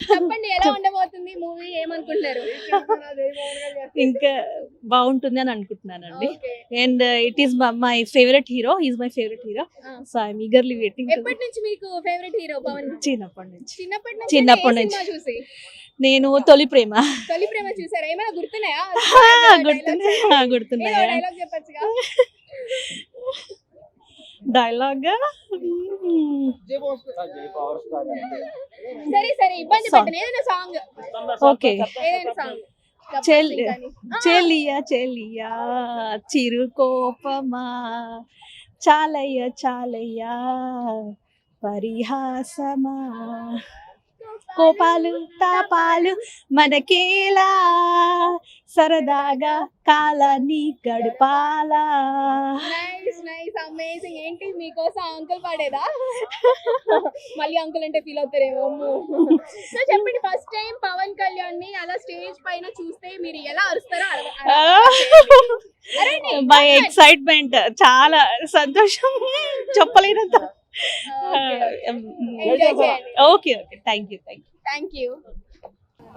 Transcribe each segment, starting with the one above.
చెప్పండి ఎలా ఉండబోతుంది మూవీ, ఏమనుకుంటున్నారు? ఇంకా బాగుంటుంది అని అనుకుంటున్నానండి. And it is my favourite hero, is my favourite hero. So I'm eagerly waiting. ఎప్పటి నుంచి మీకు ఫేవరెట్ హీరో పవన్? చిన్నప్పటి నుంచి. చిన్నప్పటి నుంచి చూసి నేను తొలి ప్రేమ చూసారా? ఏమైనా గుర్తున్నాయా? గుర్తున్నాయా డైలాగ్ చెప్పొచ్చుగా. డైలాగ్ సరే ఇబ్బంది పెట్టను, ఏదైనా సాంగ్. ఓకే. ఏదైనా సాంగ్. చెలియా చెలియా చిరు కోపమా చాలయ్యా పరిహాసమా కోపాలు తాపాలు మనకేలా సరదాగా కాలాన్ని గడపాలా. Nice amazing. ఏంటి మీకోసం అంకుల్ పాడేదా? మళ్ళీ అంకుల్ అంటే ఫీల్ అవుతారేమో. సో చెప్పండి, ఫస్ట్ టైం పవన్ కళ్యాణ్ ని అలా స్టేజ్ పైన చూస్తే మీరు ఎలా అరుస్తారో బై ఎక్సైట్మెంట్, చాలా సంతోషం చెప్పలేనంత. Okay thank you.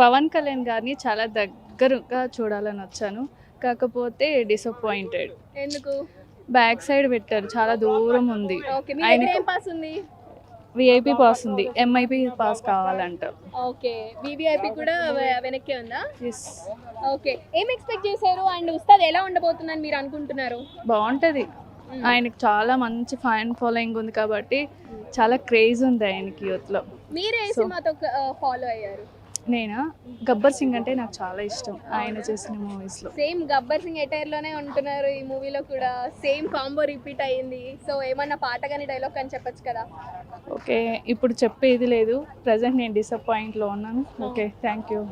Pawan Kalyan గారిని చాలా దగ్గరగా చూడాలని వచ్చాను, కాకపోతే డిసప్పాయింటెడ్. ఎందుకు? బ్యాక్ సైడ్ పెట్టారు, చాలా దూరం ఉంది. ఆయన పాస్ ఉంది, విఐపి పాస్ ఉంది, ఎంఐపి పాస్ కావాలంట. ఓకే, వివిఐపి కూడా వెనక్కి ఉందా? ఓకే, ఏం ఎక్స్పెక్ట్ చేశారు అండ్ ఉస్తాద్ ఎలా ఉండబోతుందని మీరు అనుకుంటున్నారు? బాగుంటది, ఆయనకి చాలా మంచి ఫ్యాన్ ఫాలోయింగ్ ఉంది కాబట్టి చాలా క్రేజ్ ఉంది ఆయనకి యూత్ లో. మీరు ఏ సినిమాతో ఫాలో అయ్యారు? నేనా గబ్బర్ సింగ్ అంటే నాకు చాలా ఇష్టం, ఆయన చేసిన మూవీస్ లో. సేమ్ గబ్బర్ సింగ్ ఎటైర్ లోనే ఉంటున్నారు, ఈ మూవీలో కూడా సేమ్ కాంబో రిపీట్ అయ్యింది. సో ఏమన్నా పాట కానీ డైలాగ్ కానీ చెప్పొచ్చు కదా? ఓకే, ఇప్పుడు చెప్పేది లేదు, ప్రెసెంట్ నేను డిసప్పాయింట్ లో ఉన్నాను. Okay, thank you.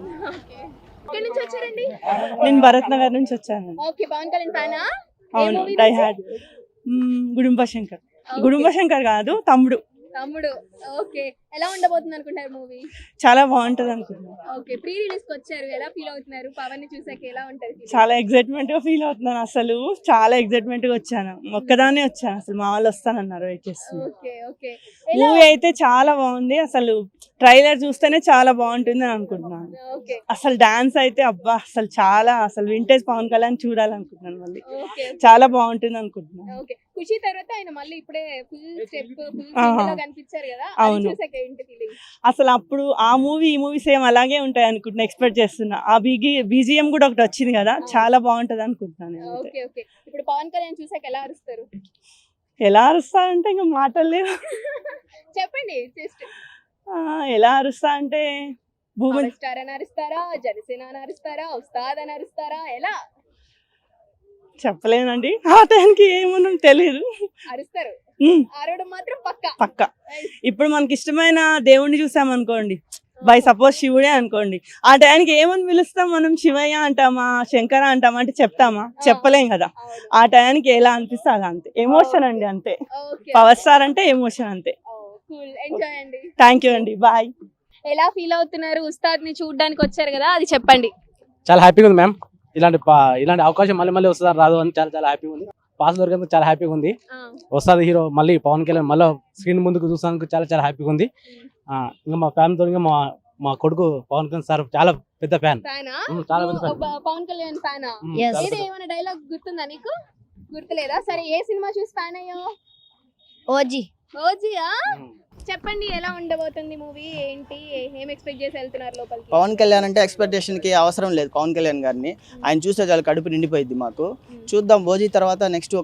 ఎక్కడి నుంచి వచ్చారండి? నేను భరత్ నగర్ నుంచి వచ్చాను. ఓకే, పవన్ కళ్యాణ్ ఫ్యానా? అవును, డై హార్డ్. గుడుంబ శంకర్ కాదు, తమ్ముడు. ఓకే, ఎలా ఉండబోతుంది అనుకుంటారు మూవీ? చాలా బాగుంటది అనుకుంటున్నాను. ఓకే, ప్రీ రిలీజ్ కి వచ్చారు, ఎలా ఫీల్ అవుతున్నారు? పవన్ ని చూసాక ఎలా ఉంటది? చాలా ఎక్సైట్మెంట్ గా ఫీల్ అవుతున్నాను, అసలు చాలా ఎక్సైట్మెంట్ గా వచ్చాను. ఒక్కదానే వచ్చాను, అసలు మా వాళ్ళు వస్తానన్నారు, వెయిట్ చేస్తున్నాను. మూవీ అయితే చాలా బాగుంది, అసలు ట్రైలర్ చూస్తేనే చాలా బాగుంటుంది అని అనుకుంటున్నాను. అసలు డాన్స్ అయితే అబ్బా, అసలు వింటేజ్ పవన్ కళ్యాణ్ చూడాలనుకుంటున్నాను, మళ్ళీ చాలా బాగుంటుంది అనుకుంటున్నాను. ఖుషి తర్వాత ఆయన మళ్ళీ ఇప్పుడే ఫుల్ స్టెప్ కనిపించారు కదా, అవును. అసలు అప్పుడు ఆ మూవీ ఈ మూవీ సేమ్ అలాగే ఉంటాయి అనుకుంటున్నా, ఎక్స్పెక్ట్ చేస్తున్నా. ఆ బీజిఎం కూడా ఒకటి వచ్చింది కదా, చాలా బాగుంటది అనుకుంటున్నాను. ఇప్పుడు పవన్ కళ్యాణ్ చూసాక ఎలా అరుస్తారు? ఎలా అరుస్తారంటే ఇంకా మాటలు లేవు. చెప్పండి, ఎలా అరుస్తా అంటే భూమి స్టార్ అని అరుస్తారా, జనసేన అని అరుస్తారా, ఉస్తాద్ అని అరుస్తారా, ఎలా చెప్పలేనండి, ఆ టైంకి ఏమన్నా తెలియదు. అరుస్తారు, ఆరవడం మాత్రం పక్క. ఇప్పుడు మనకి ఇష్టమైన దేవుణ్ణి చూసామనుకోండి, బై సపోజ్ శివుడే అనుకోండి, ఆ టైంకి ఏమని పిలుస్తాం మనం? శివయ్య అంటామా, శంకర అంటామా అంటే చెప్తామా? చెప్పలేం కదా. ఆ టైంకి ఎలా అనిపిస్తే అలా, అంతే ఎమోషన్ అండి, అంతే. పవర్ స్టార్ అంటే ఎమోషన్, అంతే. థ్యాంక్ యూ అండి, బాయ్. ఎలా ఫీల్ అవుతున్నారు? ఉస్తాద్ ని చూడడానికి వచ్చారు కదా, అది చెప్పండి. చాలా హ్యాపీగా ఉంది మ్యామ్, ఇలాంటి అవకాశం మళ్ళీ వస్తుందా రాదు అని చాలా హ్యాపీగా ఉంది. పాస్ దొరికేందుకు చాలా హ్యాపీగా ఉంది. వస్తుంది హీరో మళ్ళీ పవన్ కళ్యాణ్ మళ్ళీ స్క్రీన్ ముందుకు చూసానికి చాలా హ్యాపీగా ఉంది. ఇంకా మా ఫ్యామిలీతో ఇంకా మా కొడుకు పవన్ కళ్యాణ్ సార్ చాలా పెద్ద ఫ్యాన్. చాలా పెద్ద ఫ్యాన్. పవన్ కళ్యాణ్ ఫ్యాన్. ఏమైనా డైలాగ్ గుర్తుందా నీకు? గుర్తులేదా? సరే, ఏ సినిమా చూసి ఫ్యాన్ అయ్యావు? ఓజీయా? చెప్పండి, ఎలా ఉండబోతుంది మూవీ, ఏంటి, ఏం ఎక్స్పెక్ట్ చేసి వెళ్తున్నారు లోపలికి? పవన్ కళ్యాణ్ అంటే ఎక్స్పెక్టేషన్ కి అవసరం లేదు. పవన్ కళ్యాణ్ గారిని ఆయన చూస్తే చాలా కడుపు నిండిపోయింది మాకు. చూద్దాం, ఓజీ తర్వాత నెక్స్ట్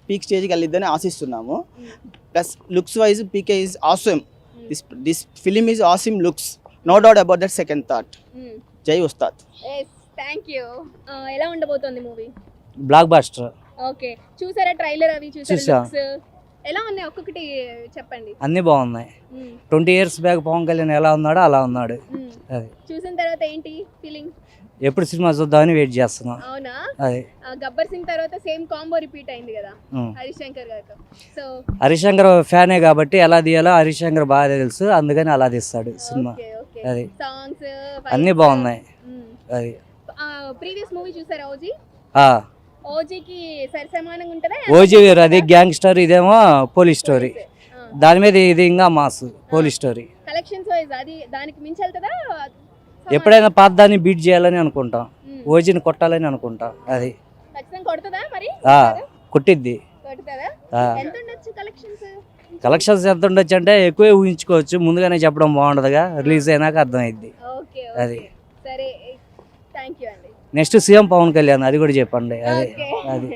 పీక్ స్టేజ్కి వెళ్ళిద్దని ఆశిస్తున్నాము. Plus looks wise PK is awesome. This film is awesome looks, no doubt about that. Second thought, జై ఉస్తాద్. Thank you. ఎలా ఉండబోతుంది మూవీ? Blockbuster. ఓకే, చూసారా ట్రైలర్ అవి? చూసారా? ఎలా ఉన్నాయి, ఒక్కొక్కటి చెప్పండి. అన్ని బాగున్నాయి. 20 years బ్యాక్ పవన్ కళ్యాణ్ ఎలా ఉన్నాడో అలా ఉన్నాడు. అది చూసిన తర్వాత ఏంటి ఫీలింగ్? ఎప్పుడు సినిమా చూద్దామని వెయిట్ చేస్తున్నాం. అవునా? అది గబ్బర్ సింగ్ తర్వాత సేమ్ కాంబో రిపీట్ అయింది కదా హరిశంకర్ గారితో. సో హరిశంకర్ ఫ్యానే కాబట్టి ఎలా తీయాలో హరిశంకర్ బాగా తెలుసు, అందుకని అలా తీస్తాడు సినిమా. అది సాంగ్స్ అన్ని బాగున్నాయి. అది ప్రీవియస్ మూవీ చూసారా ఓజీ? ఓజీకి సరిసమానంగా ఉంటదా? ఓజీ వేరు, అది గ్యాంగ్స్టర్, ఇదేమో పోలీస్ స్టోరీ. దాని మీద ఇది ఇంకా mass police story. Collections wise అది దానికి మించి వెళ్తుందా? ఎప్పుడైనా పాత దాన్ని బీట్ చేయాలని అనుకుంటాం, ఉమ్. ఓజీని కొట్టాలని అనుకుంటాం. అది ఖచ్చితంగా కొడుతుందా మరి? ఆ, కొట్టిద్ది. కొడుతుందా? ఆ. ఎంత ఉండొచ్చు కలెక్షన్స్? కలెక్షన్స్ ఎంత ఉండొచ్చు అంటే ఎక్కువే ఊహించుకోవచ్చు, ముందుగానే చెప్పడం బాగుండదుగా, రిలీజ్ అయినాక అర్థమైద్ది. ఓకే అది. సరే, థ్యాంక్ యూ అండి. నెక్స్ట్ సీఎం పవన్ కళ్యాణ్, అది కూడా చెప్పండి. అది అది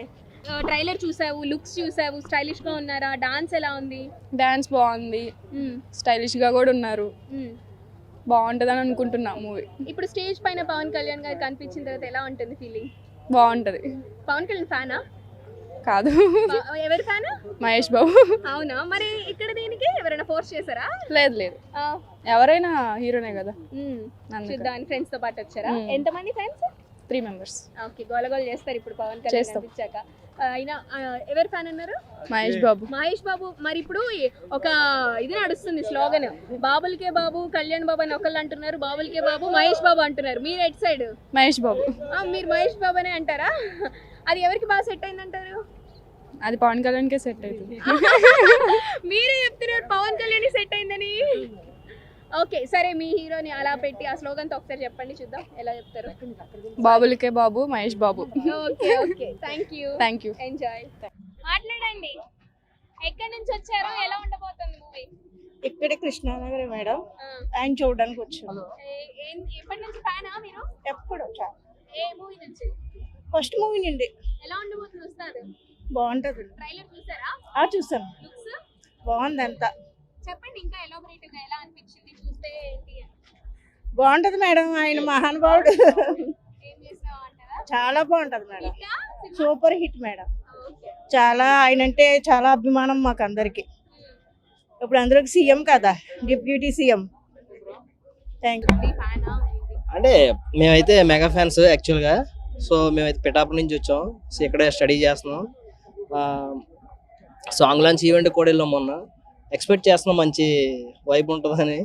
ట్రైలర్ చూసావు, లుక్స్ చూసావు, స్టైలిష్ గా ఉన్నారా? డాన్స్ ఎలా ఉంది? డాన్స్ బాగుంది, స్టైలిష్ గా కూడా ఉన్నారు, బాగుంటదని అనుకుంటున్నా మూవీ. ఇప్పుడు స్టేజ్ పైన పవన్ కళ్యాణ్ గారు కనిపించిన తర్వాత ఎలా ఉంటుంది ఫీలింగ్? బాగుంటది. పవన్ కళ్యాణ్ ఫ్యానా? కాదు, ఎవరి ఫ్యానా? మహేష్ బాబు. అవునా? మరి ఇక్కడ దీనికి ఎవరైనా ఫోర్స్ చేశారా? లేదు లేదు, ఎవరైనా హీరోనే కదా. చూద్దాం, ఫ్రెండ్స్ తో పాటు వచ్చారా? మ్మ్. ఎంతమంది ఫ్రెండ్స్? 3 members. ఓకే, గోలగోల చేస్తారు ఇప్పుడు పవన్ కళ్యాణ్ చేస్తాం. కనిపించాక. అయినా ఎవరి ఫ్యాన్ అన్నారు? మహేష్ బాబు. మహేష్ బాబు. మరి ఇప్పుడు ఒక ఇది నడుస్తుంది స్లోగన్, బాబులకే బాబు కళ్యాణ్ బాబు అని ఒకళ్ళు అంటున్నారు, బాబులకే బాబు మహేష్ బాబు అంటున్నారు. మీరు ఎట్ సైడ్? మహేష్ బాబు. మీరు మహేష్ బాబు అనే అంటారా? అది ఎవరికి బాగా సెట్ అయిందంటారు? అది పవన్ కళ్యాణ్కే సెట్ అవుతుంది. మీరే చెప్తున్నారు పవన్ కళ్యాణ్ సెట్ అయిందని. ఓకే, సరే, మీ హీరోని అలా పెట్టి ఆ స్లోగన్ తో ఒకసారి చెప్పండి, చూద్దాం ఎలా చెప్తారు. బాబులకే బాబు Mahesh Babu. Okay okay, thank you. Thank you. Enjoy. మాట్లాడండి, ఎక్కడి నుంచి వచ్చారు? ఎలా ఉండబోతుంది మూవీ? ఇక్కడే కృష్ణానగర్ మేడం, ఆయన చూడడానికి వచ్చాము. ఎప్పటి నుంచి ఫ్యానా మీరు? ఎప్పుడు వచ్చా? ఏ మూవీ నుంచి? ఫస్ట్ మూవీ నుండి. ఎలా ఉండబోతుంది వస్తారు? బాగుంటది. ట్రైలర్ చూసారా? చూసాం, లుక్స్ బాగుంది అంతా. చెప్పండి, ఇంకా ఎలాబరేట్ గా ఎలా అనిపించింది చూస్తే? ఏంటి అని? బాగుంటది మేడం, ఆయన మహానుభావుడు. ఏం చేసావు అంటారా? చాలా బాగుంటది మేడం, ఇంకా cinema? Super hit madam. Okay. చాలా ఆయన అంటే చాలా అభిమానం మాకు అందరికి. ఇప్పుడు అందరికి సీఎం కదా, డిప్యూటీ సీఎం. Thank you. మీ ఫ్యానా ఏంటి? అంటే మేమైతే మెగా ఫ్యాన్స్ యాక్చువల్గా. సో మేమైతే పిఠాపురం నుంచి వచ్చాం, సో ఇక్కడే స్టడీ చేస్తున్నాం. సాంగ్ లాంచ్ ఈవెంట్ కూడా వెళ్ళాం మొన్న. ఎక్స్పెక్ట్ చేస్తున్నాం మంచి వైబ్ ఉంటుందని,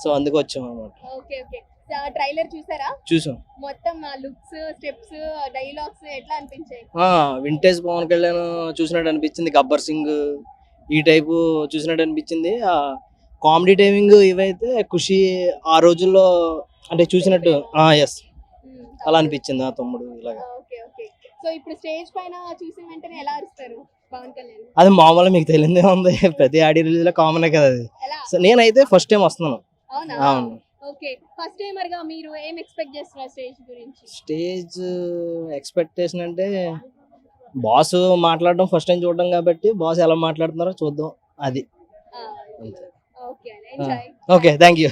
సో అందుకు వచ్చాం అన్నమాట. ఓకే ఓకే, ట్రైలర్ చూసారా? చూసాం. మొత్తం లుక్స్, స్టెప్స్, డైలాగ్స్ ఎట్లా అనిపించాయి? వింటేజ్ పవన్ కళ్యాణ్ చూసినట్టు అనిపించింది, గబ్బర్ సింగ్ ఈ టైపు చూసినట్టు అనిపించింది. కామెడీ టైమింగ్ ఇవైతే ఖుషి ఆ రోజుల్లో అంటే చూసినట్టు ఎస్ అలా అనిపించింది ఆ తమ్ముడు ఇలాగా. ఓకే ఓకే, సో ఇప్పుడు స్టేజ్ పైన చూసిన వెంటనే ఎలా అరుస్తారు పవన్ కళ్యాణ్? అది మామూలుగా మీకు తెలియదే ఉంది, ప్రతి ఆడియో రిలీజ్ లో కామనే కదా అది. ఎలా? సో నేనైతే ఫస్ట్ టైం వస్తున్నాను. అవునా? అవును. ఓకే, ఫస్ట్ టైమర్ గా మీరు ఏం ఎక్స్పెక్ట్ చేస్తున్నారు స్టేజ్ గురించి? స్టేజ్ ఎక్స్పెక్టేషన్ అంటే బాస్ మాట్లాడడం ఫస్ట్ టైం చూడడం కాబట్టి బాస్ ఎలా మాట్లాడుతున్నారో చూద్దాం, అది అంతే. Okay, enjoy. Okay, thank you.